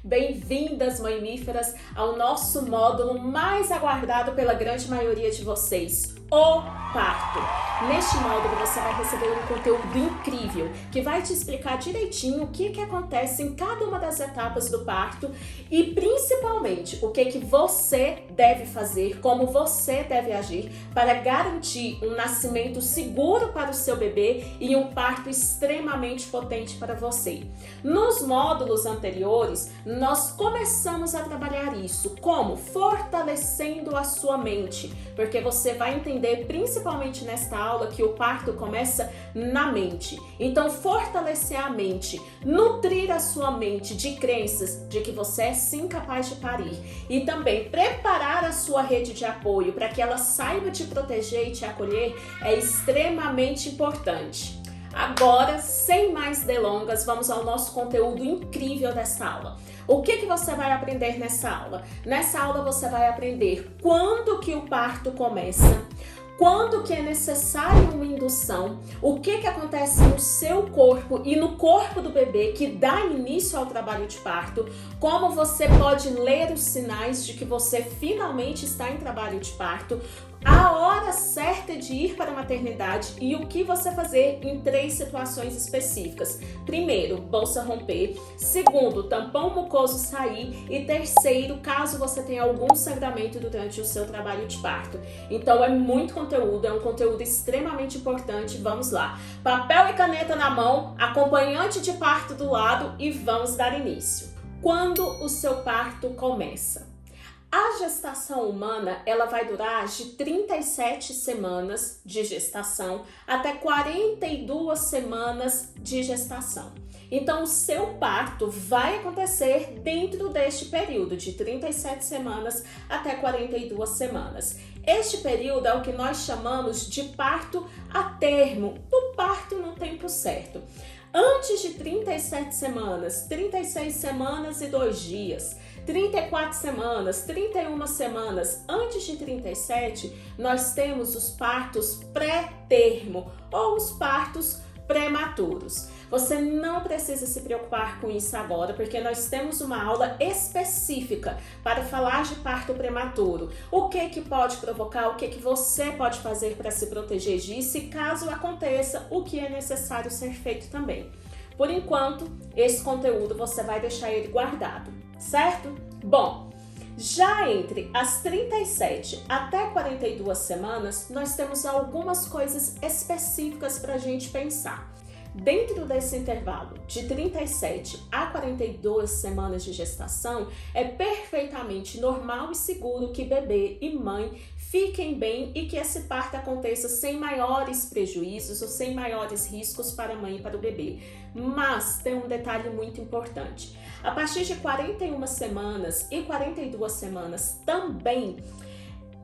Bem-vindas, mamíferas, ao nosso módulo mais aguardado pela grande maioria de vocês, o parto. Neste módulo você vai receber um conteúdo incrível que vai te explicar direitinho o que acontece em cada uma das etapas do parto e principalmente o que você deve fazer, como você deve agir para garantir um nascimento seguro para o seu bebê e um parto extremamente potente para você. Nos módulos anteriores, nós começamos a trabalhar isso, como fortalecendo a sua mente, porque você vai entender principalmente nesta aula que o parto começa na mente. Então, fortalecer a mente, nutrir a sua mente de crenças de que você é sim capaz de parir e também preparar a sua rede de apoio para que ela saiba te proteger e te acolher é extremamente importante. Agora, sem mais delongas, vamos ao nosso conteúdo incrível dessa aula. O que você vai aprender nessa aula? Nessa aula você vai aprender quando que o parto começa, quando que é necessário uma indução, o que acontece no seu corpo e no corpo do bebê que dá início ao trabalho de parto, como você pode ler os sinais de que você finalmente está em trabalho de parto, a hora certa de ir para a maternidade e o que você fazer em 3 situações específicas. Primeiro, bolsa romper. Segundo, tampão mucoso sair. E terceiro, caso você tenha algum sangramento durante o seu trabalho de parto. Então é muito conteúdo, é um conteúdo extremamente importante. Vamos lá. Papel e caneta na mão, acompanhante de parto do lado e vamos dar início. Quando o seu parto começa? A gestação humana, ela vai durar de 37 semanas de gestação até 42 semanas de gestação. Então, o seu parto vai acontecer dentro deste período, de 37 semanas até 42 semanas. Este período é o que nós chamamos de parto a termo, do parto no tempo certo. Antes de 37 semanas, 36 semanas e 2 dias, 34 semanas, 31 semanas, antes de 37, nós temos os partos pré-termo ou os partos prematuros. Você não precisa se preocupar com isso agora, porque nós temos uma aula específica para falar de parto prematuro. O que pode provocar, o que você pode fazer para se proteger disso e caso aconteça, o que é necessário ser feito também. Por enquanto, esse conteúdo você vai deixar ele guardado, certo? Bom, já entre as 37 até 42 semanas, nós temos algumas coisas específicas para a gente pensar. Dentro desse intervalo de 37 a 42 semanas de gestação, é perfeitamente normal e seguro que bebê e mãe fiquem bem e que esse parto aconteça sem maiores prejuízos ou sem maiores riscos para a mãe e para o bebê. Mas tem um detalhe muito importante. A partir de 41 semanas e 42 semanas também,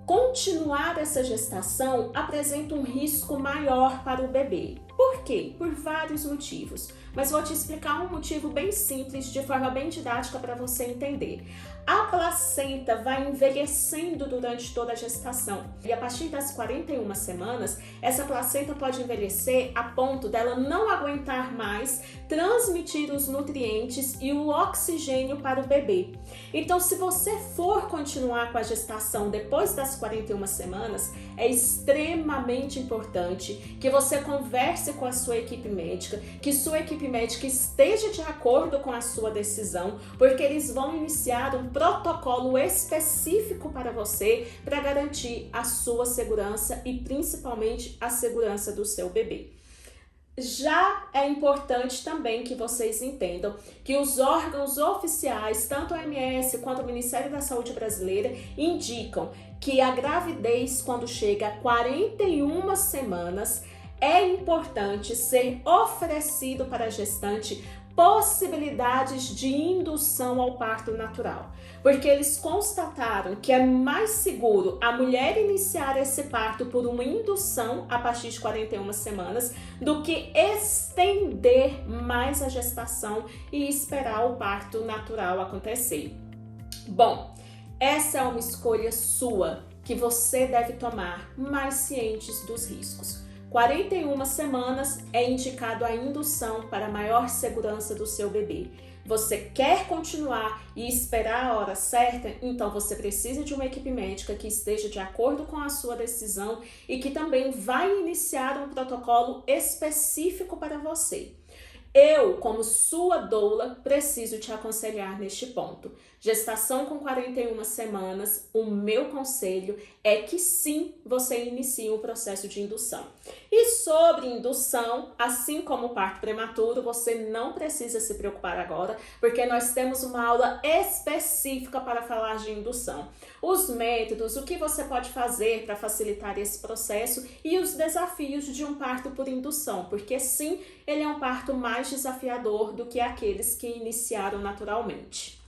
continuar essa gestação apresenta um risco maior para o bebê. Por quê? Por vários motivos, mas vou te explicar um motivo bem simples, de forma bem didática para você entender. A placenta vai envelhecendo durante toda a gestação e a partir das 41 semanas, essa placenta pode envelhecer a ponto dela não aguentar mais transmitir os nutrientes e o oxigênio para o bebê. Então, se você for continuar com a gestação depois das 41 semanas, é extremamente importante que você converse com a sua equipe médica, que sua equipe médica esteja de acordo com a sua decisão, porque eles vão iniciar um protocolo específico para você para garantir a sua segurança e principalmente a segurança do seu bebê. Já é importante também que vocês entendam que os órgãos oficiais, tanto a OMS quanto o Ministério da Saúde brasileira, indicam que a gravidez, quando chega a 41 semanas, é importante ser oferecido para a gestante possibilidades de indução ao parto natural, porque eles constataram que é mais seguro a mulher iniciar esse parto por uma indução a partir de 41 semanas do que estender mais a gestação e esperar o parto natural acontecer. Bom, essa é uma escolha sua que você deve tomar, mais cientes dos riscos. 41 semanas é indicado a indução para maior segurança do seu bebê. você quer continuar e esperar a hora certa, então você precisa de uma equipe médica que esteja de acordo com a sua decisão e que também vai iniciar um protocolo específico para você. Eu, como sua doula, preciso te aconselhar neste ponto. Gestação com 41 semanas, o meu conselho é que sim, você inicie o processo de indução. E sobre indução, assim como o parto prematuro, você não precisa se preocupar agora, porque nós temos uma aula específica para falar de indução. Os métodos, o que você pode fazer para facilitar esse processo e os desafios de um parto por indução, porque sim, ele é um parto mais desafiador do que aqueles que iniciaram naturalmente.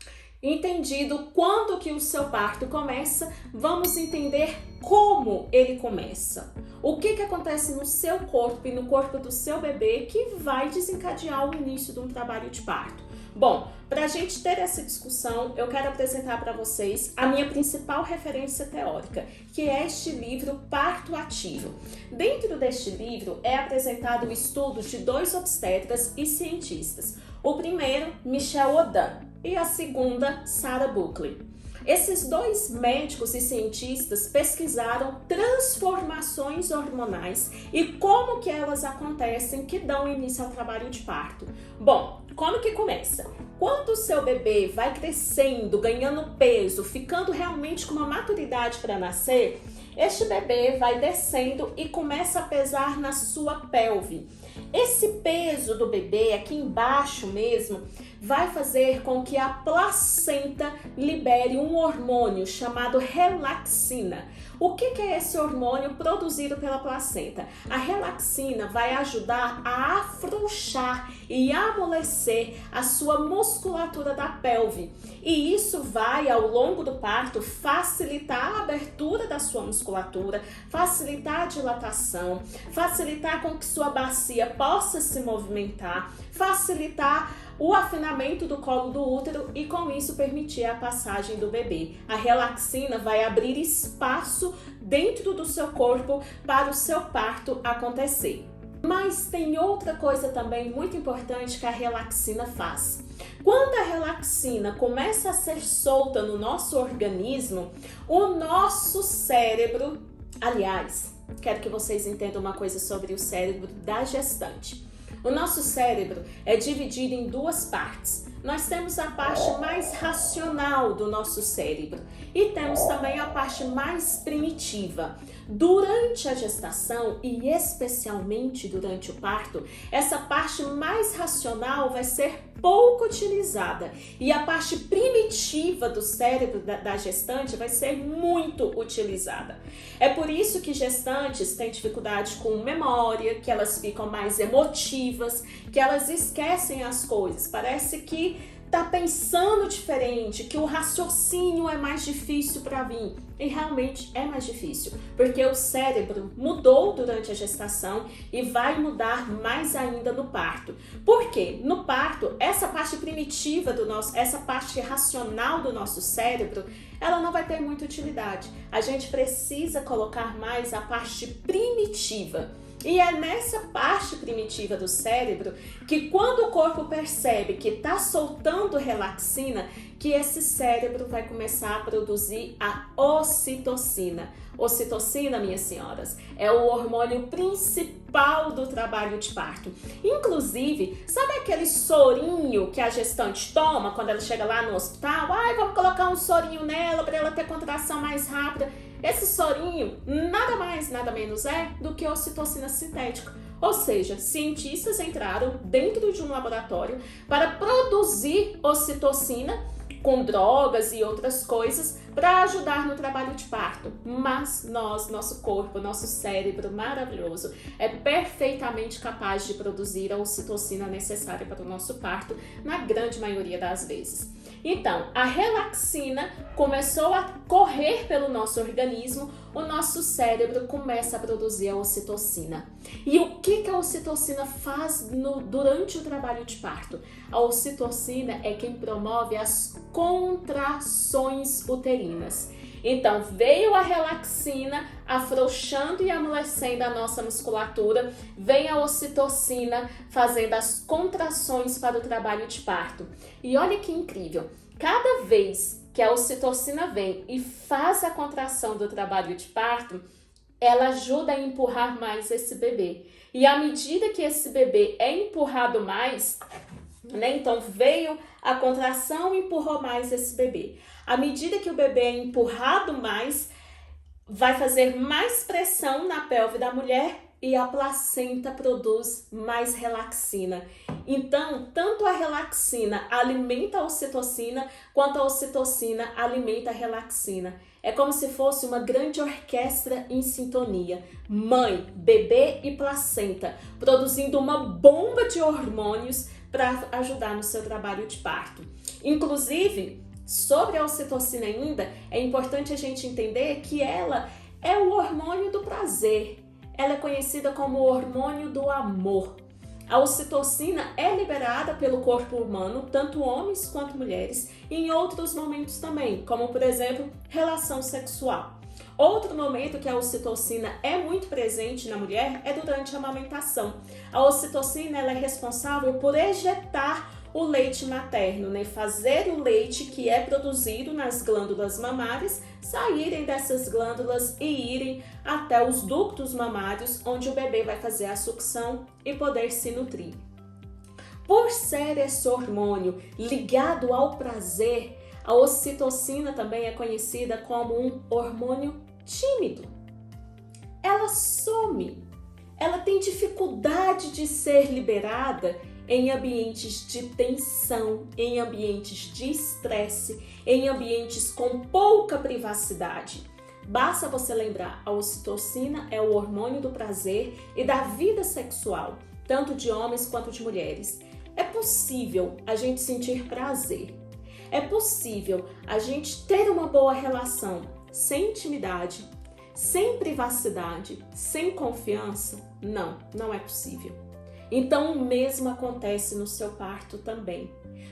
Entendido quando que o seu parto começa, vamos entender como ele começa. O que acontece no seu corpo e no corpo do seu bebê que vai desencadear o início de um trabalho de parto. Bom, para a gente ter essa discussão, eu quero apresentar para vocês a minha principal referência teórica, que é este livro Parto Ativo. Dentro deste livro é apresentado o estudo de 2 obstetras e cientistas. O primeiro, Michel Odin, e a segunda, Sarah Buckley. Esses 2 médicos e cientistas pesquisaram transformações hormonais e como que elas acontecem que dão início ao trabalho de parto. Bom, como que começa? Quando o seu bebê vai crescendo, ganhando peso, ficando realmente com uma maturidade para nascer, este bebê vai descendo e começa a pesar na sua pelve. Esse peso do bebê aqui embaixo mesmo vai fazer com que a placenta libere um hormônio chamado relaxina. O que é esse hormônio produzido pela placenta? A relaxina vai ajudar a afrouxar e amolecer a sua musculatura da pelve. E isso vai, ao longo do parto, facilitar a abertura da sua musculatura, facilitar a dilatação, facilitar com que sua bacia possa se movimentar, facilitar o afinamento do colo do útero e com isso permitir a passagem do bebê. A relaxina vai abrir espaço dentro do seu corpo para o seu parto acontecer. Mas tem outra coisa também muito importante que a relaxina faz. Quando a relaxina começa a ser solta no nosso organismo, o nosso cérebro, aliás, quero que vocês entendam uma coisa sobre o cérebro da gestante. O nosso cérebro é dividido em 2 partes. Nós temos a parte mais racional do nosso cérebro e temos também a parte mais primitiva. Durante a gestação e especialmente durante o parto, essa parte mais racional vai ser pouco utilizada e a parte primitiva do cérebro da gestante vai ser muito utilizada. É por isso que gestantes têm dificuldade com memória, que elas ficam mais emotivas, que elas esquecem as coisas. Parece que tá pensando diferente, que o raciocínio é mais difícil para vir. E realmente é mais difícil, porque o cérebro mudou durante a gestação e vai mudar mais ainda no parto. Por quê? No parto, essa parte primitiva essa parte racional do nosso cérebro, ela não vai ter muita utilidade. A gente precisa colocar mais a parte primitiva. E é nessa parte primitiva do cérebro que quando o corpo percebe que está soltando relaxina, que esse cérebro vai começar a produzir a ocitocina. Ocitocina, minhas senhoras, é o hormônio principal do trabalho de parto. Inclusive, sabe aquele sorinho que a gestante toma quando ela chega lá no hospital? Ai, vamos colocar um sorinho nela para ela ter contração mais rápida. Esse sorinho nada mais, nada menos é do que ocitocina sintética. Ou seja, cientistas entraram dentro de um laboratório para produzir ocitocina com drogas e outras coisas para ajudar no trabalho de parto. Mas nosso corpo, nosso cérebro maravilhoso é perfeitamente capaz de produzir a ocitocina necessária para o nosso parto na grande maioria das vezes. Então, a relaxina começou a correr pelo nosso organismo, o nosso cérebro começa a produzir a ocitocina. E o que a ocitocina faz durante o trabalho de parto? A ocitocina é quem promove as contrações uterinas. Então, veio a relaxina, afrouxando e amolecendo a nossa musculatura, vem a ocitocina, fazendo as contrações para o trabalho de parto. E olha que incrível, cada vez que a ocitocina vem e faz a contração do trabalho de parto, ela ajuda a empurrar mais esse bebê. E à medida que esse bebê é empurrado mais, né? Então veio a contração e empurrou mais esse bebê. À medida que o bebê é empurrado mais, vai fazer mais pressão na pelve da mulher e a placenta produz mais relaxina. Então, tanto a relaxina alimenta a ocitocina, quanto a ocitocina alimenta a relaxina. É como se fosse uma grande orquestra em sintonia. Mãe, bebê e placenta, produzindo uma bomba de hormônios para ajudar no seu trabalho de parto. Inclusive, sobre a ocitocina ainda, é importante a gente entender que ela é o hormônio do prazer. Ela é conhecida como o hormônio do amor. A ocitocina é liberada pelo corpo humano, tanto homens quanto mulheres, e em outros momentos também, como por exemplo, relação sexual. Outro momento que a ocitocina é muito presente na mulher é durante a amamentação. A ocitocina ela é responsável por ejetar o leite materno, né? Fazer o leite que é produzido nas glândulas mamárias saírem dessas glândulas e irem até os ductos mamários, onde o bebê vai fazer a sucção e poder se nutrir. Por ser esse hormônio ligado ao prazer, a ocitocina também é conhecida como um hormônio tímido. Ela some, ela tem dificuldade de ser liberada em ambientes de tensão, em ambientes de estresse, em ambientes com pouca privacidade. Basta você lembrar, a ocitocina é o hormônio do prazer e da vida sexual, tanto de homens quanto de mulheres. É possível a gente sentir prazer. É possível a gente ter uma boa relação sem intimidade, sem privacidade, sem confiança? Não, não é possível. Então o mesmo acontece no seu parto também.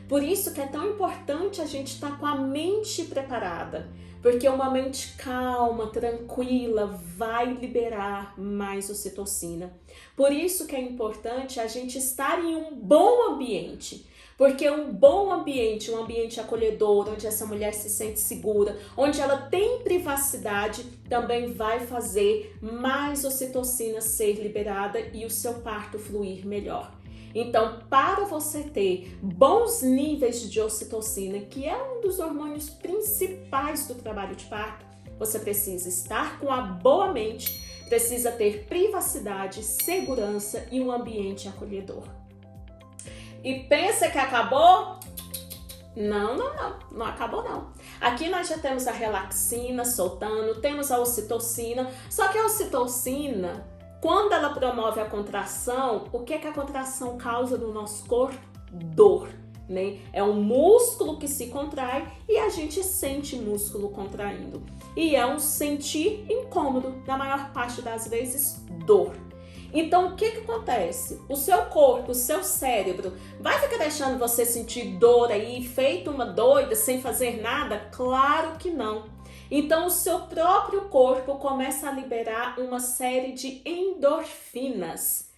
Por isso que é tão importante a gente estar com a mente preparada, porque uma mente calma, tranquila, vai liberar mais ocitocina. Por isso que é importante a gente estar em um bom ambiente, porque um bom ambiente, um ambiente acolhedor, onde essa mulher se sente segura, onde ela tem privacidade, também vai fazer mais ocitocina ser liberada e o seu parto fluir melhor. Então, para você ter bons níveis de ocitocina, que é um dos hormônios principais do trabalho de parto, você precisa estar com a boa mente, precisa ter privacidade, segurança e um ambiente acolhedor. E pensa que acabou? Não acabou não. Aqui nós já temos a relaxina soltando, temos a ocitocina, só que a ocitocina, quando ela promove a contração, o que é que a contração causa no nosso corpo? Dor, né? É um músculo que se contrai e a gente sente músculo contraindo. E é um sentir incômodo, na maior parte das vezes, dor. Então, o que acontece? O seu corpo, o seu cérebro, vai ficar deixando você sentir dor aí, feito uma doida, sem fazer nada? Claro que não. Então, o seu próprio corpo começa a liberar uma série de endorfinas.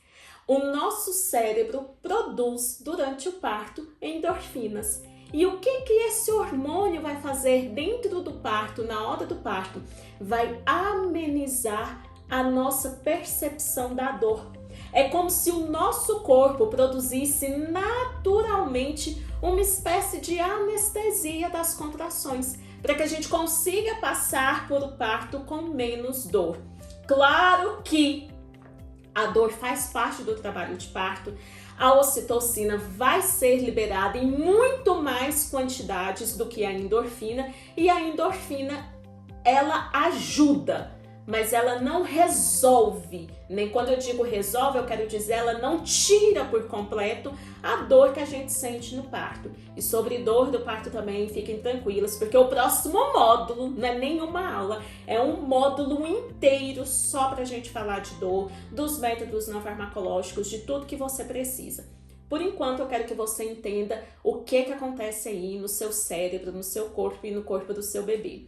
O nosso cérebro produz, durante o parto, endorfinas. E o que esse hormônio vai fazer dentro do parto, na hora do parto? Vai amenizar a nossa percepção da dor. É como se o nosso corpo produzisse naturalmente uma espécie de anestesia das contrações, para que a gente consiga passar por o parto com menos dor. Claro que a dor faz parte do trabalho de parto. A ocitocina vai ser liberada em muito mais quantidades do que a endorfina, e a endorfina, ela ajuda, mas ela não resolve, né? Quando eu digo resolve, eu quero dizer ela não tira por completo a dor que a gente sente no parto. E sobre dor do parto também, fiquem tranquilas, porque o próximo módulo não é nenhuma aula, é um módulo inteiro só pra gente falar de dor, dos métodos não farmacológicos, de tudo que você precisa. Por enquanto, eu quero que você entenda o que acontece aí no seu cérebro, no seu corpo e no corpo do seu bebê.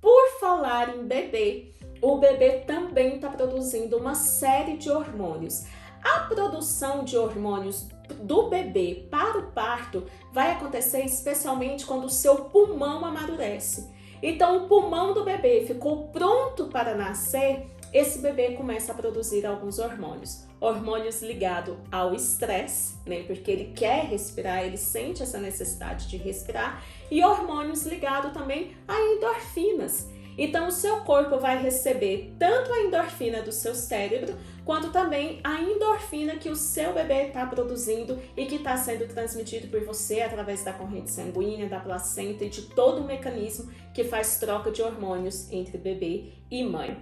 Por falar em bebê, o bebê também está produzindo uma série de hormônios. A produção de hormônios do bebê para o parto vai acontecer especialmente quando o seu pulmão amadurece. Então, o pulmão do bebê ficou pronto para nascer, esse bebê começa a produzir alguns hormônios. Hormônios ligados ao estresse, né? Porque ele quer respirar, ele sente essa necessidade de respirar. E hormônios ligados também a endorfinas. Então, o seu corpo vai receber tanto a endorfina do seu cérebro, quanto também a endorfina que o seu bebê está produzindo e que está sendo transmitido por você através da corrente sanguínea, da placenta e de todo o mecanismo que faz troca de hormônios entre bebê e mãe.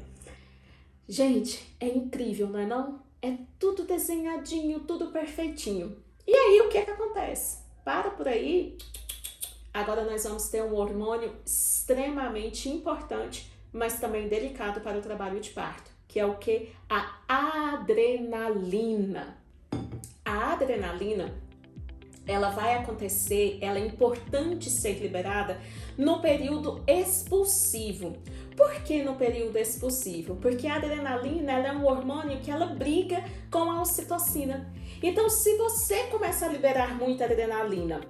Gente, é incrível, não é não? É tudo desenhadinho, tudo perfeitinho. E aí, o que acontece? Para por aí. Agora nós vamos ter um hormônio extremamente importante, mas também delicado para o trabalho de parto, que é o que? A adrenalina. A adrenalina, ela vai acontecer, ela é importante ser liberada no período expulsivo. Por que no período expulsivo? Porque a adrenalina, ela é um hormônio que ela briga com a ocitocina. Então, se você começa a liberar muita adrenalina,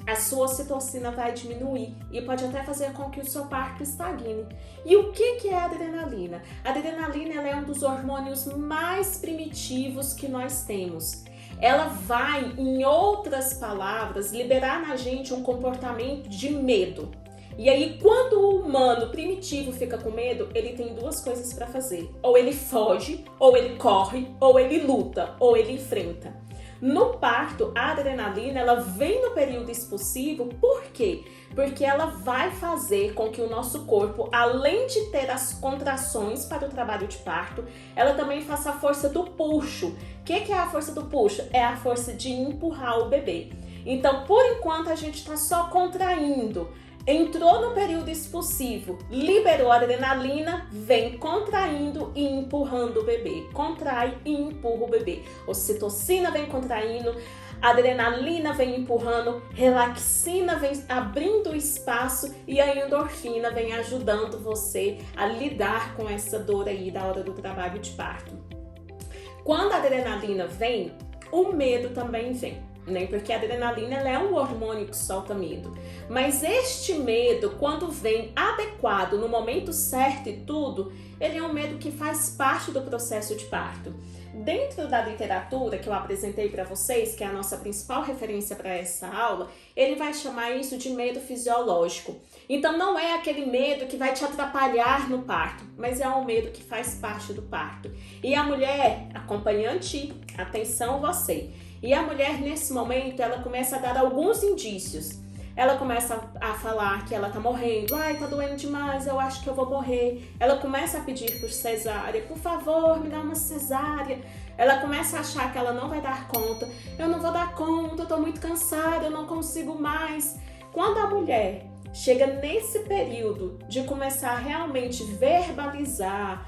a sua ocitocina vai diminuir e pode até fazer com que o seu parto estagne. E o que é a adrenalina? A adrenalina, ela é um dos hormônios mais primitivos que nós temos. Ela vai, em outras palavras, liberar na gente um comportamento de medo. E aí, quando o humano primitivo fica com medo, ele tem duas coisas para fazer. Ou ele foge, ou ele corre, ou ele luta, ou ele enfrenta. No parto, a adrenalina, ela vem no período expulsivo, por quê? Porque ela vai fazer com que o nosso corpo, além de ter as contrações para o trabalho de parto, ela também faça a força do puxo. O que é a força do puxo? É a força de empurrar o bebê. Então, por enquanto, a gente está só contraindo. Entrou no período expulsivo, liberou a adrenalina, vem contraindo e empurrando o bebê. Contrai e empurra o bebê. Ocitocina vem contraindo, adrenalina vem empurrando, relaxina vem abrindo espaço e a endorfina vem ajudando você a lidar com essa dor aí da hora do trabalho de parto. Quando a adrenalina vem, o medo também vem. Porque a adrenalina, ela é um hormônio que solta medo. Mas este medo, quando vem adequado, no momento certo e tudo, ele é um medo que faz parte do processo de parto. Dentro da literatura que eu apresentei para vocês, que é a nossa principal referência para essa aula, ele vai chamar isso de medo fisiológico. Então não é aquele medo que vai te atrapalhar no parto, mas é um medo que faz parte do parto. E a mulher, acompanhante, atenção você, e a mulher nesse momento, ela começa a dar alguns indícios. Ela começa a falar que ela tá morrendo. Ai, tá doendo demais, eu acho que eu vou morrer. Ela começa a pedir por cesárea. Por favor, me dá uma cesárea. Ela começa a achar que ela não vai dar conta. Eu não vou dar conta, eu tô muito cansada, eu não consigo mais. Quando a mulher chega nesse período de começar a realmente verbalizar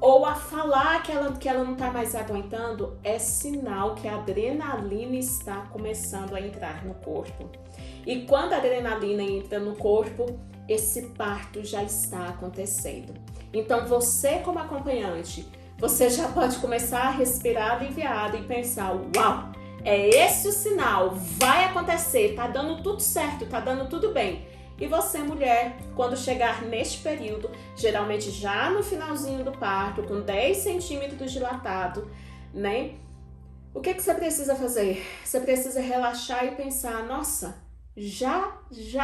ou a falar que ela não está mais aguentando, é sinal que a adrenalina está começando a entrar no corpo. E quando a adrenalina entra no corpo, esse parto já está acontecendo. Então você, como acompanhante, você já pode começar a respirar aliviado e pensar, uau, é esse o sinal, vai acontecer, tá dando tudo certo, tá dando tudo bem. E você, mulher, quando chegar neste período, geralmente já no finalzinho do parto, com 10 centímetros dilatado, né? O que você precisa fazer? Você precisa relaxar e pensar, nossa, já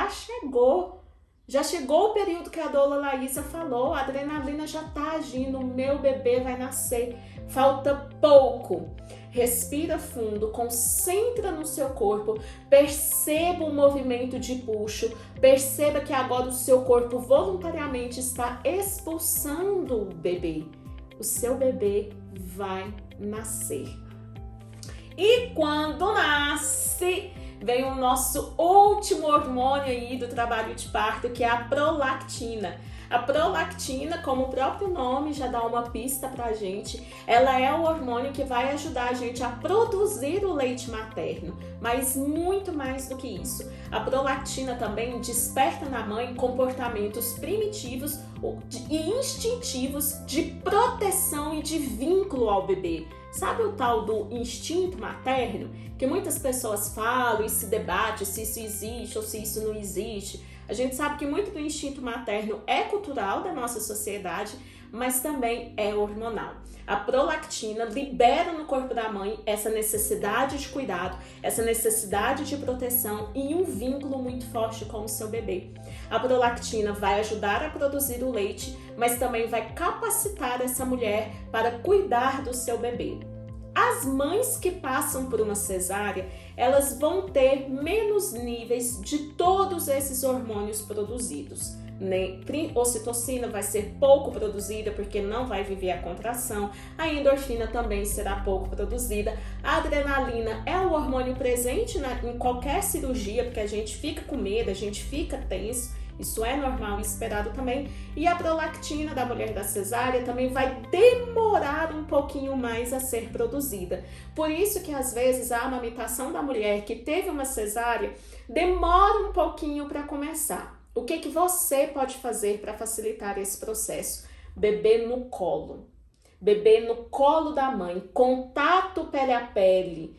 chegou. Já chegou o período que a doula Laísa falou, a adrenalina já tá agindo, o meu bebê vai nascer, falta pouco. Respira fundo, concentra no seu corpo, perceba o movimento de puxo, perceba que agora o seu corpo voluntariamente está expulsando o bebê. O seu bebê vai nascer. E quando nasce, vem o nosso último hormônio aí do trabalho de parto, que é a prolactina. A prolactina, como o próprio nome já dá uma pista pra gente, ela é o hormônio que vai ajudar a gente a produzir o leite materno, mas muito mais do que isso. A prolactina também desperta na mãe comportamentos primitivos e instintivos de proteção e de vínculo ao bebê. Sabe o tal do instinto materno? Que muitas pessoas falam e se debate se isso existe ou se isso não existe. A gente sabe que muito do instinto materno é cultural da nossa sociedade, mas também é hormonal. A prolactina libera no corpo da mãe essa necessidade de cuidado, essa necessidade de proteção e um vínculo muito forte com o seu bebê. A prolactina vai ajudar a produzir o leite, mas também vai capacitar essa mulher para cuidar do seu bebê. As mães que passam por uma cesárea, elas vão ter menos níveis de todos esses hormônios produzidos. Ocitocina vai ser pouco produzida porque não vai viver a contração, a endorfina também será pouco produzida, a adrenalina é um hormônio presente em qualquer cirurgia porque a gente fica com medo, a gente fica tenso. Isso é normal e esperado também. E a prolactina da mulher da cesárea também vai demorar um pouquinho mais a ser produzida. Por isso que às vezes a amamentação da mulher que teve uma cesárea demora um pouquinho para começar. O que você pode fazer para facilitar esse processo? Bebê no colo. Bebê no colo da mãe, contato pele a pele.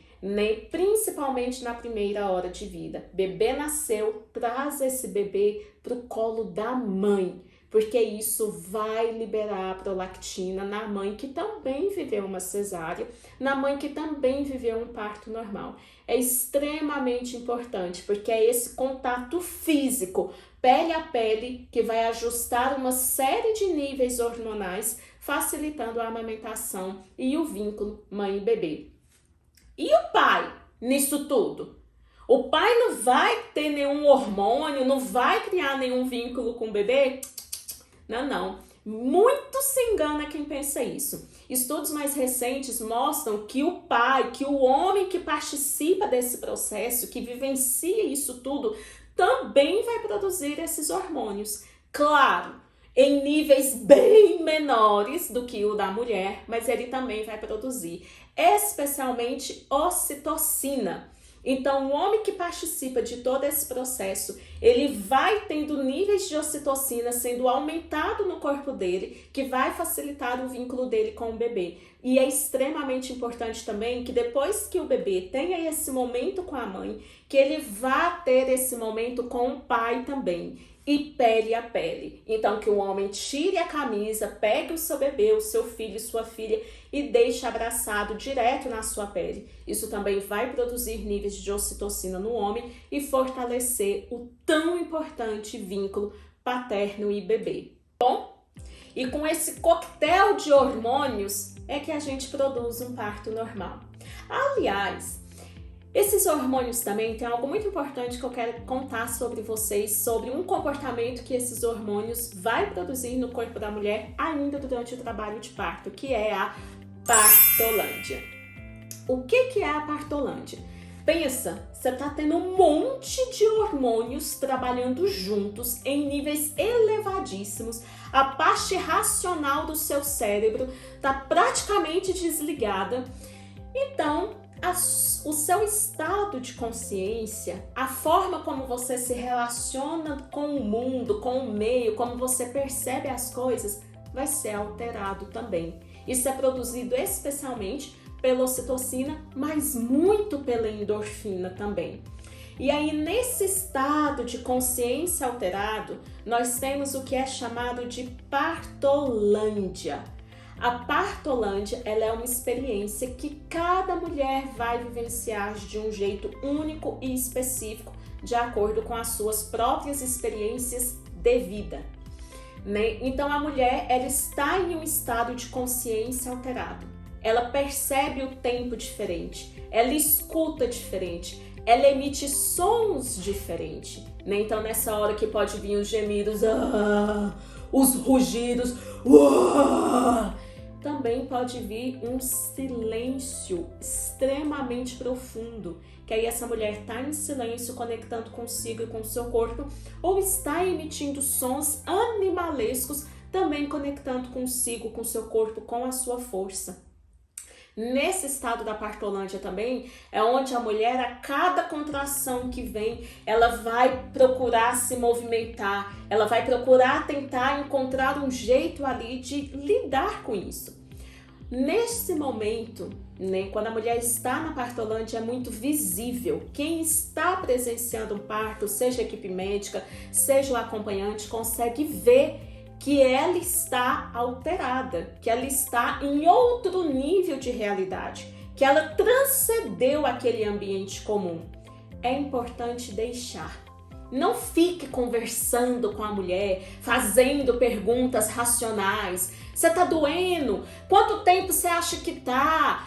Principalmente na primeira hora de vida. Bebê nasceu, traz esse bebê para o colo da mãe, porque isso vai liberar a prolactina na mãe que também viveu uma cesárea, na mãe que também viveu um parto normal. É extremamente importante, porque é esse contato físico, pele a pele, que vai ajustar uma série de níveis hormonais, facilitando a amamentação e o vínculo mãe e bebê. E o pai nisso tudo? O pai não vai ter nenhum hormônio, não vai criar nenhum vínculo com o bebê? Não. Muito se engana quem pensa isso. Estudos mais recentes mostram que o pai, que o homem que participa desse processo, que vivencia isso tudo, também vai produzir esses hormônios. Claro, em níveis bem menores do que o da mulher, mas ele também vai produzir, especialmente ocitocina. Então, o homem que participa de todo esse processo, ele vai tendo níveis de ocitocina sendo aumentado no corpo dele, que vai facilitar o vínculo dele com o bebê. E é extremamente importante também que depois que o bebê tenha esse momento com a mãe, que ele vá ter esse momento com o pai também. E pele a pele. Então, que o homem tire a camisa, pegue o seu bebê, o seu filho, sua filha e deixe abraçado direto na sua pele. Isso também vai produzir níveis de ocitocina no homem e fortalecer o tão importante vínculo paterno e bebê. Bom, e com esse coquetel de hormônios é que a gente produz um parto normal. Aliás, esses hormônios também tem algo muito importante que eu quero contar sobre vocês, sobre um comportamento que esses hormônios vai produzir no corpo da mulher ainda durante o trabalho de parto, que é a partolândia. O que é a partolândia? Pensa, você está tendo um monte de hormônios trabalhando juntos em níveis elevadíssimos, a parte racional do seu cérebro está praticamente desligada, então o seu estado de consciência, a forma como você se relaciona com o mundo, com o meio, como você percebe as coisas, vai ser alterado também. Isso é produzido especialmente pela ocitocina, mas muito pela endorfina também. E aí, nesse estado de consciência alterado, nós temos o que é chamado de partolândia. A partolândia, ela é uma experiência que cada mulher vai vivenciar de um jeito único e específico, de acordo com as suas próprias experiências de vida. Então, a mulher, ela está em um estado de consciência alterado. Ela percebe o tempo diferente, ela escuta diferente, ela emite sons diferentes. Então, nessa hora que pode vir os gemidos, os rugidos, também pode vir um silêncio extremamente profundo, que aí essa mulher está em silêncio, conectando consigo e com o seu corpo, ou está emitindo sons animalescos, também conectando consigo, com o seu corpo, com a sua força. Nesse estado da partolândia também, é onde a mulher, a cada contração que vem, ela vai procurar se movimentar, ela vai procurar tentar encontrar um jeito ali de lidar com isso. Nesse momento, né, quando a mulher está na partolândia, é muito visível. Quem está presenciando um parto, seja a equipe médica, seja o acompanhante, consegue ver que ela está alterada, que ela está em outro nível de realidade, que ela transcendeu aquele ambiente comum. É importante deixar. Não fique conversando com a mulher, fazendo perguntas racionais. Você tá doendo? Quanto tempo você acha que tá?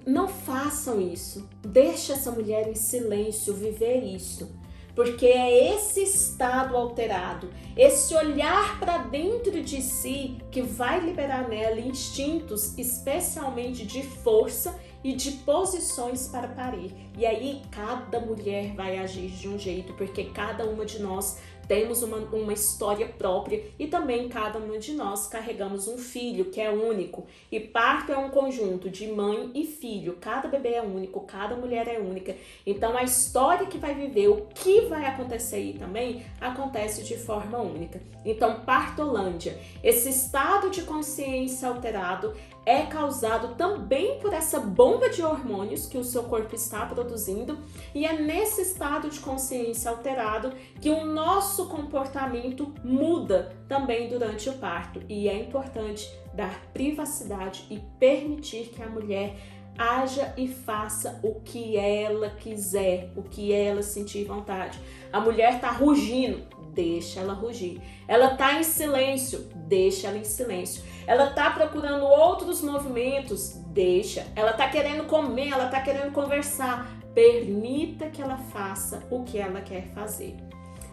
Não façam isso. Deixe essa mulher em silêncio viver isso. Porque é esse estado alterado, esse olhar para dentro de si que vai liberar nela instintos, especialmente de força e de posições para parir. E aí cada mulher vai agir de um jeito, porque cada uma de nós temos uma história própria e também cada uma de nós carregamos um filho que é único. E parto é um conjunto de mãe e filho. Cada bebê é único, cada mulher é única. Então a história que vai viver, o que vai acontecer aí também, acontece de forma única. Então partolândia, esse estado de consciência alterado, é causado também por essa bomba de hormônios que o seu corpo está produzindo, e é nesse estado de consciência alterado que o nosso comportamento muda também durante o parto. E é importante dar privacidade e permitir que a mulher haja e faça o que ela quiser, o que ela sentir vontade. A mulher está rugindo, deixa ela rugir. Ela está em silêncio, deixa ela em silêncio. Ela está procurando outros movimentos, deixa. Ela está querendo comer, ela está querendo conversar, permita que ela faça o que ela quer fazer.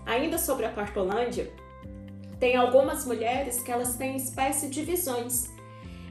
Ainda sobre a partolândia, tem algumas mulheres que elas têm espécie de visões.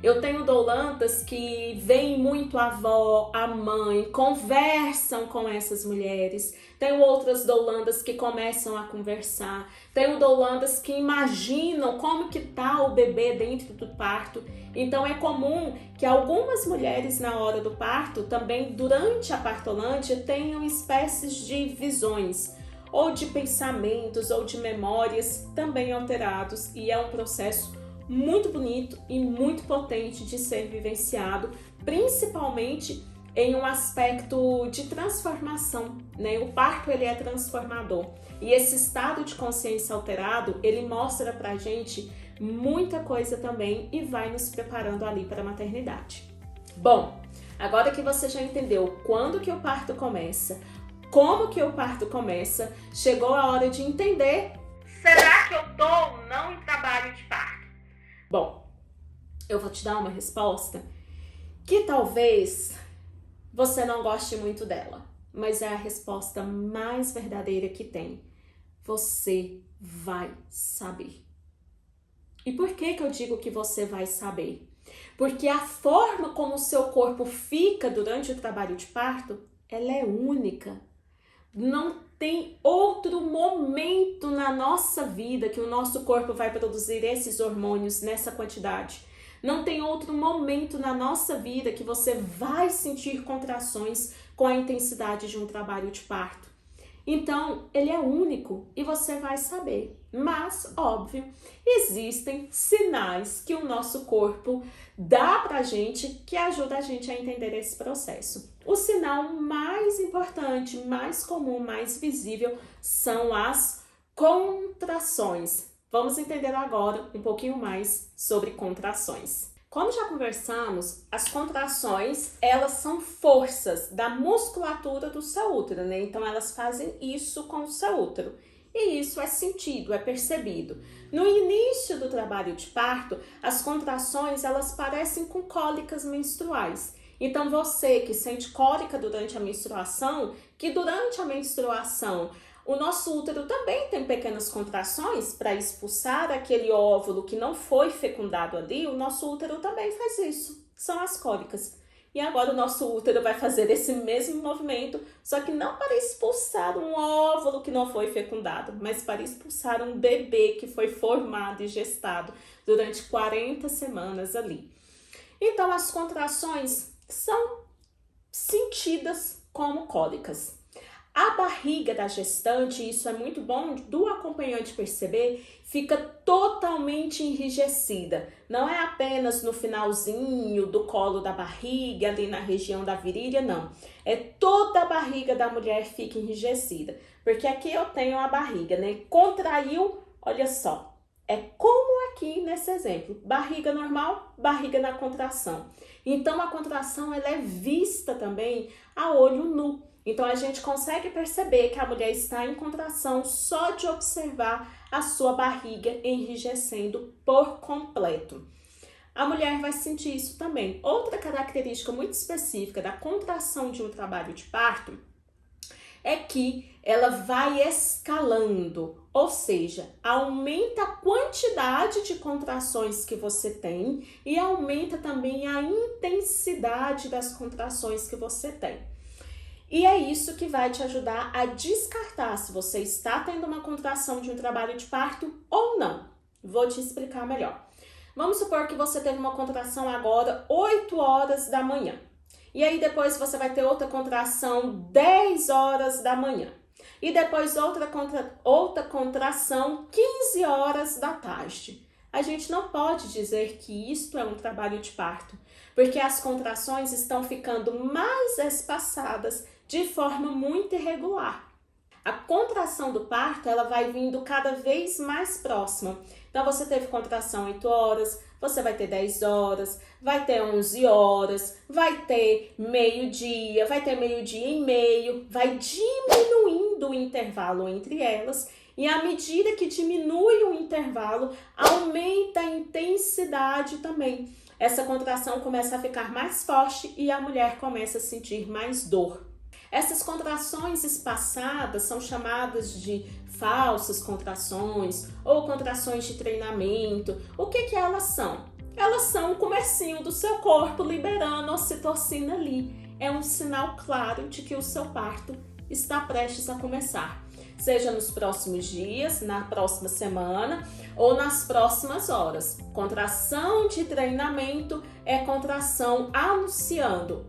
Eu tenho doulantas que veem muito a avó, a mãe, conversam com essas mulheres. Tenho outras doulandas que começam a conversar. Tenho doulandas que imaginam como que tá o bebê dentro do parto. Então é comum que algumas mulheres na hora do parto, também durante a partolândia, tenham espécies de visões, ou de pensamentos, ou de memórias também alterados. E é um processo muito bonito e muito potente de ser vivenciado, principalmente em um aspecto de transformação, né? O parto, ele é transformador, e esse estado de consciência alterado, ele mostra pra gente muita coisa também e vai nos preparando ali para a maternidade. Bom, agora que você já entendeu quando que o parto começa, como que o parto começa, chegou a hora de entender: será que eu tô ou não em trabalho de parto? Bom, eu vou te dar uma resposta que talvez você não goste muito dela, mas é a resposta mais verdadeira que tem. Você vai saber. E por que eu digo que você vai saber? Porque a forma como o seu corpo fica durante o trabalho de parto, ela é única. Não tem outro momento na nossa vida que o nosso corpo vai produzir esses hormônios nessa quantidade. Não tem outro momento na nossa vida que você vai sentir contrações com a intensidade de um trabalho de parto. Então, ele é único e você vai saber. Mas, óbvio, existem sinais que o nosso corpo dá pra gente que ajuda a gente a entender esse processo. O sinal mais importante, mais comum, mais visível são as contrações. Vamos entender agora um pouquinho mais sobre contrações. Como já conversamos, as contrações, elas são forças da musculatura do seu útero, né? Então, elas fazem isso com o seu útero. E isso é sentido, é percebido. No início do trabalho de parto, as contrações, elas parecem com cólicas menstruais. Então, você que sente cólica durante a menstruação, que durante a menstruação O nosso útero também tem pequenas contrações para expulsar aquele óvulo que não foi fecundado ali. O nosso útero também faz isso, são as cólicas. E agora o nosso útero vai fazer esse mesmo movimento, só que não para expulsar um óvulo que não foi fecundado, mas para expulsar um bebê que foi formado e gestado durante 40 semanas ali. Então as contrações são sentidas como cólicas. A barriga da gestante, isso é muito bom do acompanhante perceber, fica totalmente enrijecida. Não é apenas no finalzinho do colo da barriga, ali na região da virilha, não. É toda a barriga da mulher fica enrijecida. Porque aqui eu tenho a barriga, né? Contraiu, olha só. É como aqui nesse exemplo. Barriga normal, barriga na contração. Então a contração ela é vista também a olho nu. Então, a gente consegue perceber que a mulher está em contração só de observar a sua barriga enrijecendo por completo. A mulher vai sentir isso também. Outra característica muito específica da contração de um trabalho de parto é que ela vai escalando, ou seja, aumenta a quantidade de contrações que você tem e aumenta também a intensidade das contrações que você tem. E é isso que vai te ajudar a descartar se você está tendo uma contração de um trabalho de parto ou não. Vou te explicar melhor. Vamos supor que você teve uma contração agora 8 horas da manhã. E aí depois você vai ter outra contração 10 horas da manhã. E depois outra contração 15 horas da tarde. A gente não pode dizer que isto é um trabalho de parto, porque as contrações estão ficando mais espaçadas de forma muito irregular. A contração do parto, ela vai vindo cada vez mais próxima. Então, você teve contração 8 horas, você vai ter 10 horas, vai ter 11 horas, vai ter meio-dia, vai ter meio-dia e meio, vai diminuindo o intervalo entre elas. E à medida que diminui o intervalo, aumenta a intensidade também. Essa contração começa a ficar mais forte e a mulher começa a sentir mais dor. Essas contrações espaçadas são chamadas de falsas contrações ou contrações de treinamento. O que elas são? Elas são o comecinho do seu corpo liberando ocitocina ali. É um sinal claro de que o seu parto está prestes a começar. Seja nos próximos dias, na próxima semana ou nas próximas horas. Contração de treinamento é contração anunciando: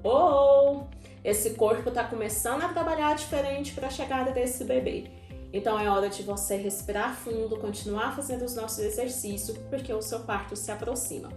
esse corpo está começando a trabalhar diferente para a chegada desse bebê. Então é hora de você respirar fundo, continuar fazendo os nossos exercícios, porque o seu parto se aproxima.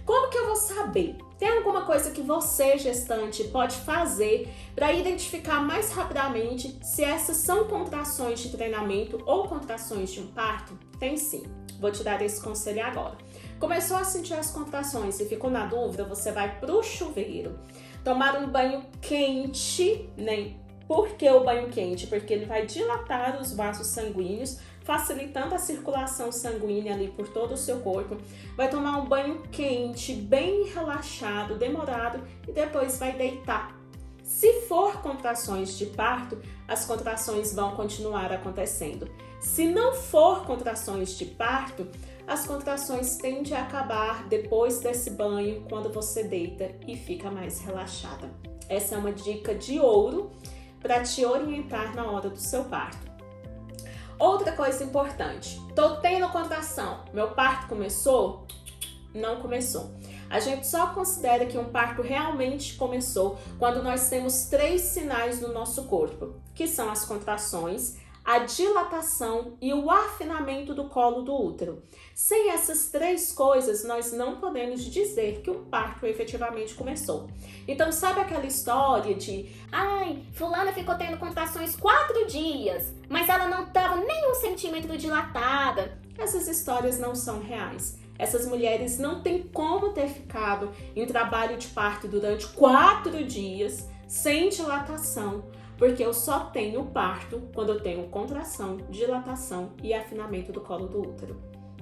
Como que eu vou saber? Tem alguma coisa que você, gestante, pode fazer para identificar mais rapidamente se essas são contrações de treinamento ou contrações de um parto? Tem sim. Vou te dar esse conselho agora. Começou a sentir as contrações e ficou na dúvida, você vai pro chuveiro. Tomar um banho quente, né? Por que o banho quente? Porque ele vai dilatar os vasos sanguíneos, facilitando a circulação sanguínea ali por todo o seu corpo. Vai tomar um banho quente, bem relaxado, demorado e depois vai deitar. Se for contrações de parto, as contrações vão continuar acontecendo. Se não for contrações de parto, as contrações tendem a acabar depois desse banho, quando você deita e fica mais relaxada. Essa é uma dica de ouro para te orientar na hora do seu parto. Outra coisa importante, tô tendo contração, meu parto começou? Não começou. A gente só considera que um parto realmente começou quando nós temos 3 sinais no nosso corpo, que são as contrações, a dilatação e o afinamento do colo do útero. Sem essas 3 coisas, nós não podemos dizer que um parto efetivamente começou. Então, sabe aquela história de fulana ficou tendo contrações 4 dias, mas ela não estava nem 1 centímetro dilatada? Essas histórias não são reais. Essas mulheres não têm como ter ficado em trabalho de parto durante 4 dias sem dilatação, porque eu só tenho parto quando eu tenho contração, dilatação e afinamento do colo do útero,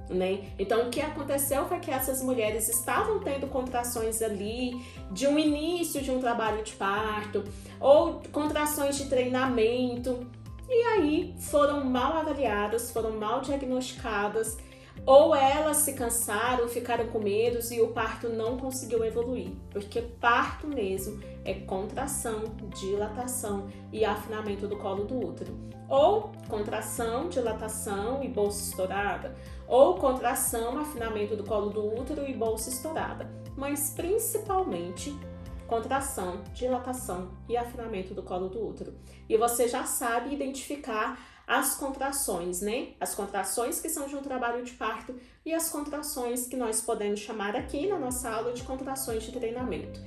né? Então, o que aconteceu foi que essas mulheres estavam tendo contrações ali de um início de um trabalho de parto ou contrações de treinamento e aí foram mal avaliadas, foram mal diagnosticadas, ou elas se cansaram, ficaram com medo e o parto não conseguiu evoluir, porque parto mesmo é contração, dilatação e afinamento do colo do útero. Ou contração, dilatação e bolsa estourada, ou contração, afinamento do colo do útero e bolsa estourada, mas principalmente contração, dilatação e afinamento do colo do útero. E você já sabe identificar as contrações, né? As contrações que são de um trabalho de parto e as contrações que nós podemos chamar aqui na nossa aula de contrações de treinamento.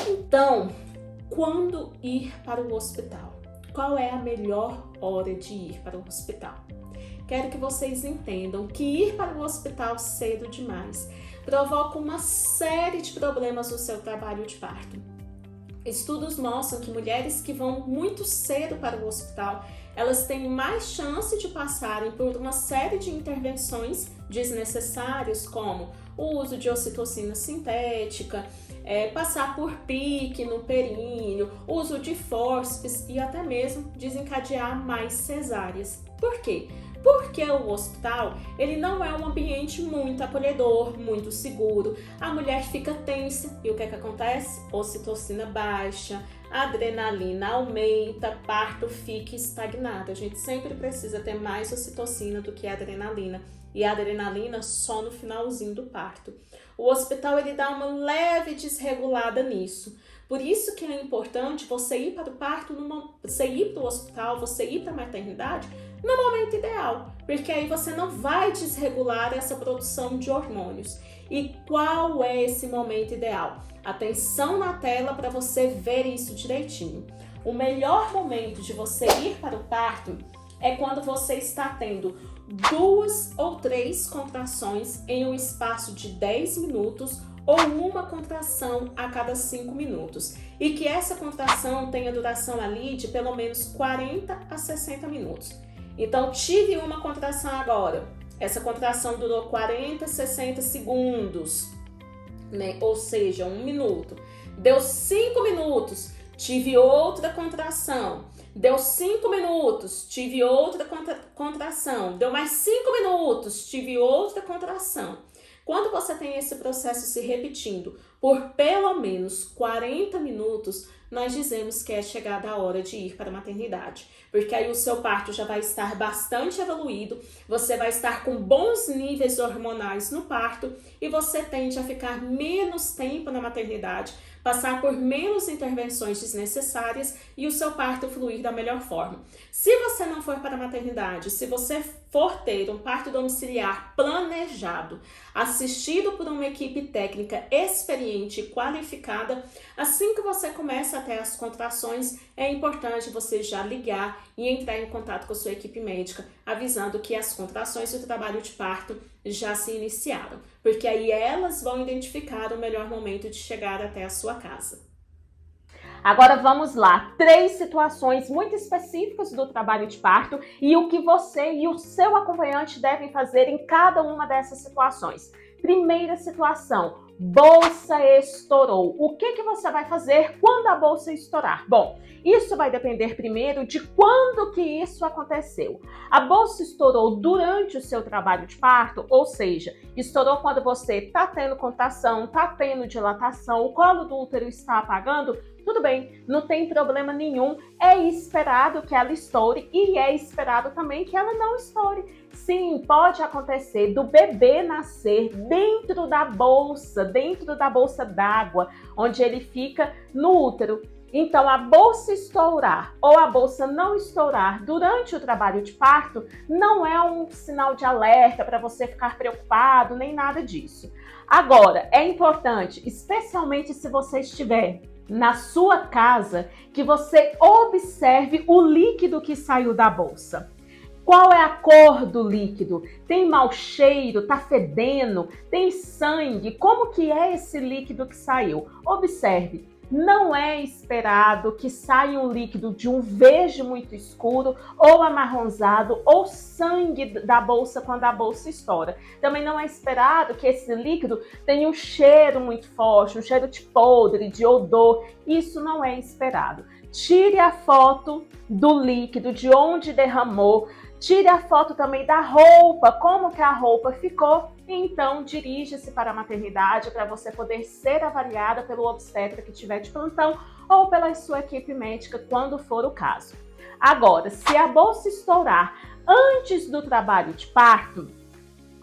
Então, quando ir para o hospital? Qual é a melhor hora de ir para o hospital? Quero que vocês entendam que ir para o hospital cedo demais provoca uma série de problemas no seu trabalho de parto. Estudos mostram que mulheres que vão muito cedo para o hospital, elas têm mais chance de passarem por uma série de intervenções desnecessárias, como o uso de ocitocina sintética, passar por pique no períneo, uso de fórceps e até mesmo desencadear mais cesáreas. Por quê? Porque o hospital, ele não é um ambiente muito acolhedor, muito seguro. A mulher fica tensa e o que acontece? Ocitocina baixa, adrenalina aumenta, parto fica estagnado. A gente sempre precisa ter mais ocitocina do que adrenalina. E a adrenalina só no finalzinho do parto. O hospital, ele dá uma leve desregulada nisso. Por isso que é importante você ir para o parto, você ir para o hospital, você ir para a maternidade no momento ideal, porque aí você não vai desregular essa produção de hormônios. E qual é esse momento ideal? Atenção na tela para você ver isso direitinho. O melhor momento de você ir para o parto é quando você está tendo 2 ou 3 contrações em um espaço de 10 minutos ou uma contração a cada 5 minutos. E que essa contração tenha duração ali de pelo menos 40 a 60 minutos. Então, tive uma contração agora. Essa contração durou 40, 60 segundos, né? Ou seja, 1 minuto. Deu 5 minutos, tive outra contração. Deu 5 minutos, tive outra contração. Deu mais 5 minutos, tive outra contração. Quando você tem esse processo se repetindo por pelo menos 40 minutos, nós dizemos que é chegada a hora de ir para a maternidade. Porque aí o seu parto já vai estar bastante evoluído, você vai estar com bons níveis hormonais no parto e você tende a ficar menos tempo na maternidade, passar por menos intervenções desnecessárias e o seu parto fluir da melhor forma. Se você não for para a maternidade, se você for ter um parto domiciliar planejado, assistido por uma equipe técnica experiente e qualificada, assim que você começa a ter as contrações, é importante você já ligar e entrar em contato com a sua equipe médica, avisando que as contrações do trabalho de parto já se iniciaram, porque aí elas vão identificar o melhor momento de chegar até a sua casa. Agora vamos lá, 3 situações muito específicas do trabalho de parto e o que você e o seu acompanhante devem fazer em cada uma dessas situações. Primeira situação, bolsa estourou. O que você vai fazer quando a bolsa estourar? Bom, isso vai depender primeiro de quando que isso aconteceu. A bolsa estourou durante o seu trabalho de parto, ou seja, estourou quando você está tendo contração, está tendo dilatação, o colo do útero está apagando, tudo bem, não tem problema nenhum, é esperado que ela estoure e é esperado também que ela não estoure. Sim, pode acontecer do bebê nascer dentro da bolsa d'água, onde ele fica no útero. Então, a bolsa estourar ou a bolsa não estourar durante o trabalho de parto não é um sinal de alerta para você ficar preocupado, nem nada disso. Agora, é importante, especialmente se você estiver na sua casa, que você observe o líquido que saiu da bolsa. Qual é a cor do líquido? Tem mau cheiro? Tá fedendo? Tem sangue? Como que é esse líquido que saiu? Observe. Não é esperado que saia um líquido de um verde muito escuro ou amarronzado ou sangue da bolsa quando a bolsa estoura. Também não é esperado que esse líquido tenha um cheiro muito forte, um cheiro de podre, de odor. Isso não é esperado. tire a foto do líquido, de onde derramou, tire a foto também da roupa, como que a roupa ficou, e então dirija-se para a maternidade para você poder ser avaliada pelo obstetra que estiver de plantão ou pela sua equipe médica, quando for o caso. Agora, se a bolsa estourar antes do trabalho de parto,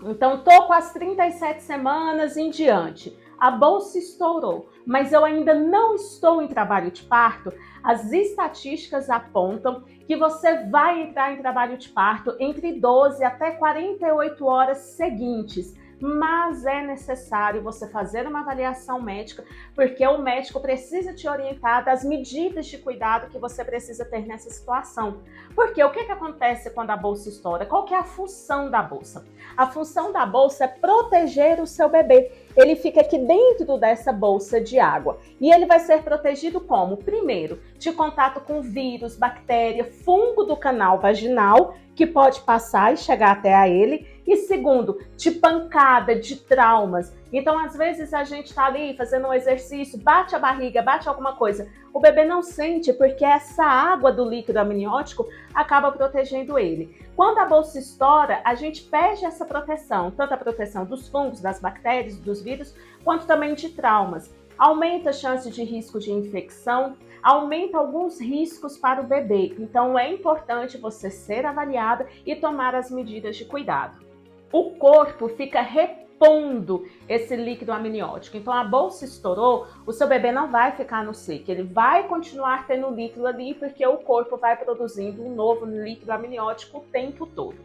então tô com as 37 semanas em diante, a bolsa estourou, mas eu ainda não estou em trabalho de parto, as estatísticas apontam que você vai entrar em trabalho de parto entre 12 até 48 horas seguintes. Mas é necessário você fazer uma avaliação médica, porque o médico precisa te orientar das medidas de cuidado que você precisa ter nessa situação. Porque o que acontece quando a bolsa estoura? Qual que é a função da bolsa? A função da bolsa é proteger o seu bebê. Ele fica aqui dentro dessa bolsa de água. E ele vai ser protegido como? Primeiro, de contato com vírus, bactéria, fungo do canal vaginal, que pode passar e chegar até a ele. E segundo, de pancada, de traumas. Então, às vezes, a gente tá ali fazendo um exercício, bate a barriga, bate alguma coisa. O bebê não sente porque essa água do líquido amniótico acaba protegendo ele. Quando a bolsa estoura, a gente perde essa proteção, tanto a proteção dos fungos, das bactérias, dos vírus, quanto também de traumas. Aumenta a chance de risco de infecção, aumenta alguns riscos para o bebê. Então, é importante você ser avaliada e tomar as medidas de cuidado. O corpo fica repondo esse líquido amniótico. Então, a bolsa estourou, o seu bebê não vai ficar no seco, ele vai continuar tendo líquido ali, porque o corpo vai produzindo um novo líquido amniótico o tempo todo.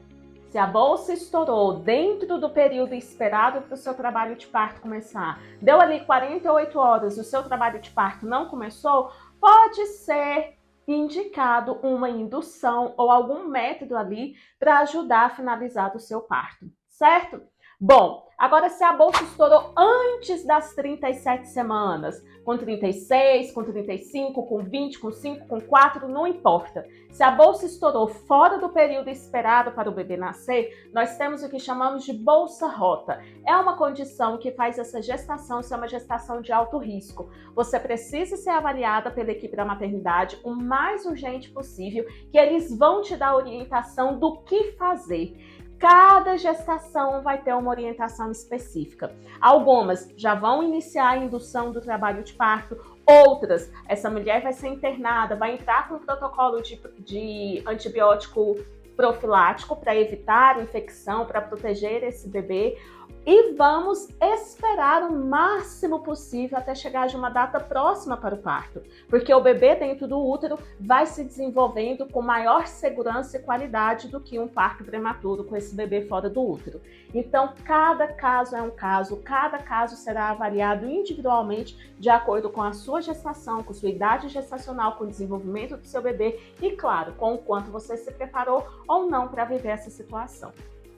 Se a bolsa estourou dentro do período esperado para o seu trabalho de parto começar, deu ali 48 horas, o seu trabalho de parto não começou, pode ser indicado uma indução ou algum método ali para ajudar a finalizar o seu parto, certo? Bom, agora se a bolsa estourou antes das 37 semanas, com 36, com 35, com 20, com 5, com 4, não importa. Se a bolsa estourou fora do período esperado para o bebê nascer, nós temos o que chamamos de bolsa rota. É uma condição que faz essa gestação ser uma gestação de alto risco. Você precisa ser avaliada pela equipe da maternidade o mais urgente possível, que eles vão te dar orientação do que fazer. Cada gestação vai ter uma orientação específica. Algumas já vão iniciar a indução do trabalho de parto, outras, essa mulher vai ser internada, vai entrar com um protocolo de antibiótico profilático para evitar infecção, para proteger esse bebê. E vamos esperar o máximo possível até chegar de uma data próxima para o parto, porque o bebê dentro do útero vai se desenvolvendo com maior segurança e qualidade do que um parto prematuro com esse bebê fora do útero. Então, cada caso é um caso, cada caso será avaliado individualmente de acordo com a sua gestação, com sua idade gestacional, com o desenvolvimento do seu bebê e, claro, com o quanto você se preparou ou não para viver essa situação.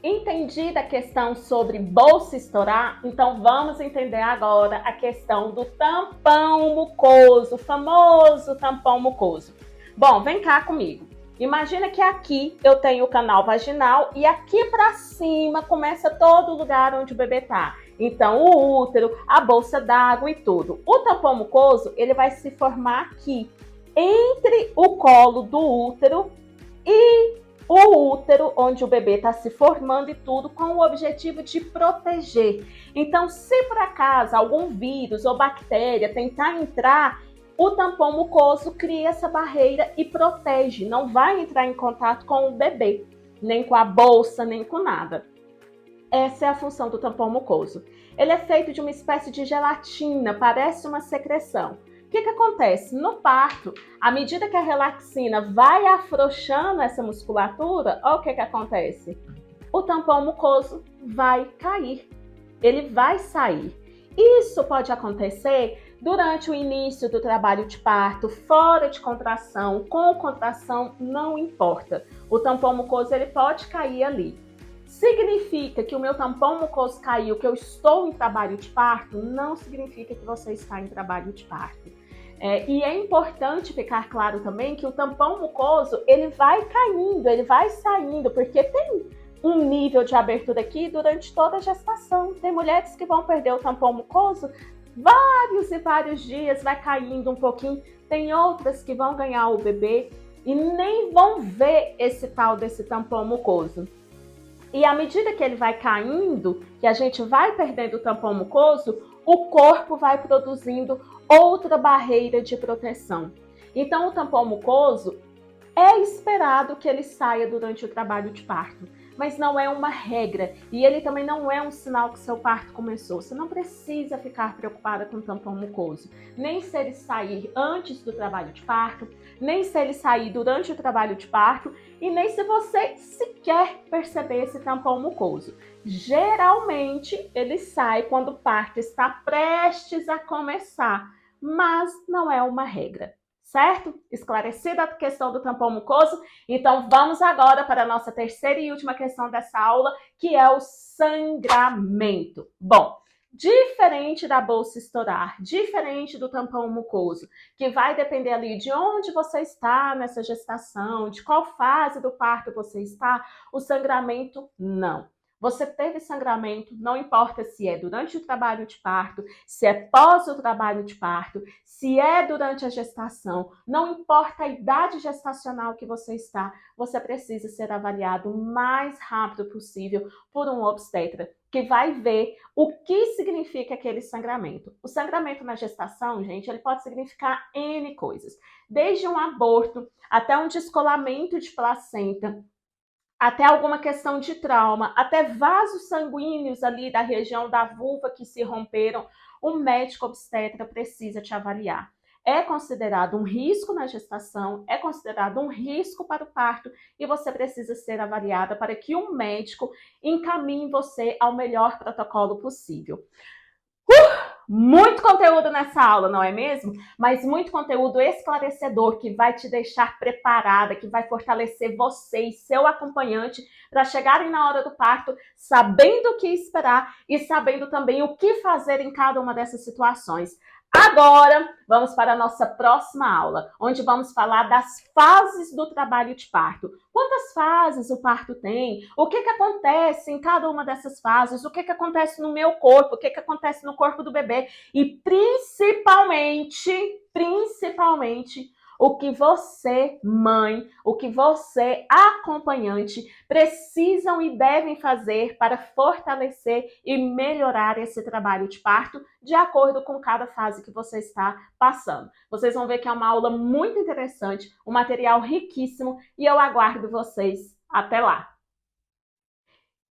Entendida a questão sobre bolsa estourar? Então vamos entender agora a questão do tampão mucoso, o famoso tampão mucoso. Bom, vem cá comigo. Imagina que aqui eu tenho o canal vaginal e aqui para cima começa todo o lugar onde o bebê tá. Então o útero, a bolsa d'água e tudo. O tampão mucoso, ele vai se formar aqui, entre o colo do útero e o útero, onde o bebê está se formando e tudo, com o objetivo de proteger. Então, se por acaso algum vírus ou bactéria tentar entrar, o tampão mucoso cria essa barreira e protege. Não vai entrar em contato com o bebê, nem com a bolsa, nem com nada. Essa é a função do tampão mucoso. Ele é feito de uma espécie de gelatina, parece uma secreção. O que acontece? No parto, à medida que a relaxina vai afrouxando essa musculatura, olha o que acontece? O tampão mucoso vai cair, ele vai sair. Isso pode acontecer durante o início do trabalho de parto, fora de contração, com contração, não importa. O tampão mucoso ele pode cair ali. Significa que o meu tampão mucoso caiu, que eu estou em trabalho de parto? Não significa que você está em trabalho de parto. E é importante ficar claro também que o tampão mucoso, ele vai caindo, ele vai saindo, porque tem um nível de abertura aqui durante toda a gestação. Tem mulheres que vão perder o tampão mucoso vários e vários dias, vai caindo um pouquinho. tem outras que vão ganhar o bebê e nem vão ver esse tal desse tampão mucoso. E à medida que ele vai caindo, que a gente vai perdendo o tampão mucoso, o corpo vai produzindo outra barreira de proteção. Então, o tampão mucoso é esperado que ele saia durante o trabalho de parto, mas não é uma regra e ele também não é um sinal que seu parto começou. Você não precisa ficar preocupada com o tampão mucoso, nem se ele sair antes do trabalho de parto, nem se ele sair durante o trabalho de parto e nem se você sequer perceber esse tampão mucoso. Geralmente ele sai quando o parto está prestes a começar, mas não é uma regra. Certo? Esclarecida a questão do tampão mucoso, então vamos agora para a nossa terceira e última questão dessa aula, que é o sangramento. Bom, diferente da bolsa estourar, diferente do tampão mucoso, que vai depender ali de onde você está nessa gestação, de qual fase do parto você está, o sangramento não. Você teve sangramento, não importa se é durante o trabalho de parto, se é pós o trabalho de parto, se é durante a gestação, não importa a idade gestacional que você está, você precisa ser avaliado o mais rápido possível por um obstetra, que vai ver o que significa aquele sangramento. O sangramento na gestação, gente, ele pode significar N coisas, desde um aborto até um descolamento de placenta, até alguma questão de trauma, até vasos sanguíneos ali da região da vulva que se romperam, o médico obstetra precisa te avaliar. É considerado um risco na gestação, é considerado um risco para o parto e você precisa ser avaliada para que o médico encaminhe você ao melhor protocolo possível. Muito conteúdo nessa aula, não é mesmo? Mas muito conteúdo esclarecedor que vai te deixar preparada, que vai fortalecer você e seu acompanhante para chegarem na hora do parto sabendo o que esperar e sabendo também o que fazer em cada uma dessas situações. Agora, vamos para a nossa próxima aula, onde vamos falar das fases do trabalho de parto. Quantas fases o parto tem? O que acontece em cada uma dessas fases? O que acontece no meu corpo? O que acontece no corpo do bebê? E principalmente, o que você, mãe, o que você, acompanhante, precisam e devem fazer para fortalecer e melhorar esse trabalho de parto de acordo com cada fase que você está passando. Vocês vão ver que é uma aula muito interessante, um material riquíssimo e eu aguardo vocês. Até lá!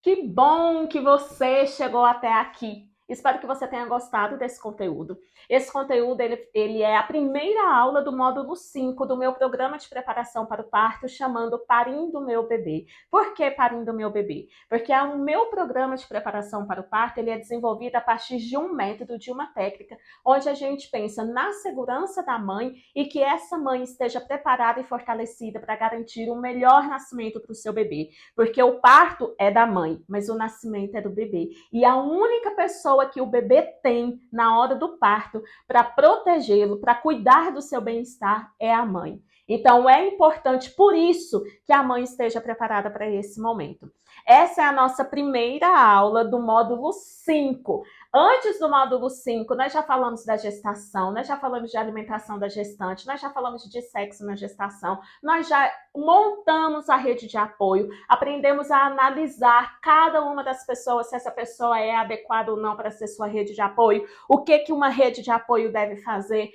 Que bom que você chegou até aqui! Espero que você tenha gostado desse conteúdo. Esse conteúdo ele é a primeira aula do módulo 5 do meu programa de preparação para o parto, chamando Parindo Meu Bebê. Por que Parindo Meu Bebê? Porque o meu programa de preparação para o parto ele é desenvolvido a partir de um método, de uma técnica, onde a gente pensa na segurança da mãe e que essa mãe esteja preparada e fortalecida para garantir um melhor nascimento para o seu bebê. Porque o parto é da mãe, mas o nascimento é do bebê. E a única pessoa que o bebê tem na hora do parto para protegê-lo, para cuidar do seu bem-estar é a mãe. Então é importante, por isso, que a mãe esteja preparada para esse momento. Essa é a nossa primeira aula do módulo 5. Antes do módulo 5, nós já falamos da gestação, nós já falamos de alimentação da gestante, nós já falamos de sexo na gestação, nós já montamos a rede de apoio, aprendemos a analisar cada uma das pessoas, se essa pessoa é adequada ou não para ser sua rede de apoio, o que uma rede de apoio deve fazer.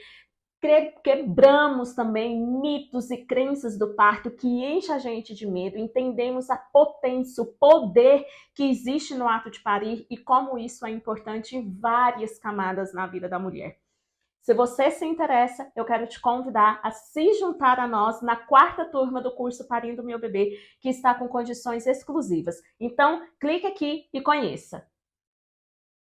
Quebramos também mitos e crenças do parto que enche a gente de medo, entendemos a potência, o poder que existe no ato de parir e como isso é importante em várias camadas na vida da mulher. Se você se interessa, eu quero te convidar a se juntar a nós na 4ª turma do curso Parindo Meu Bebê, que está com condições exclusivas. Então, clique aqui e conheça.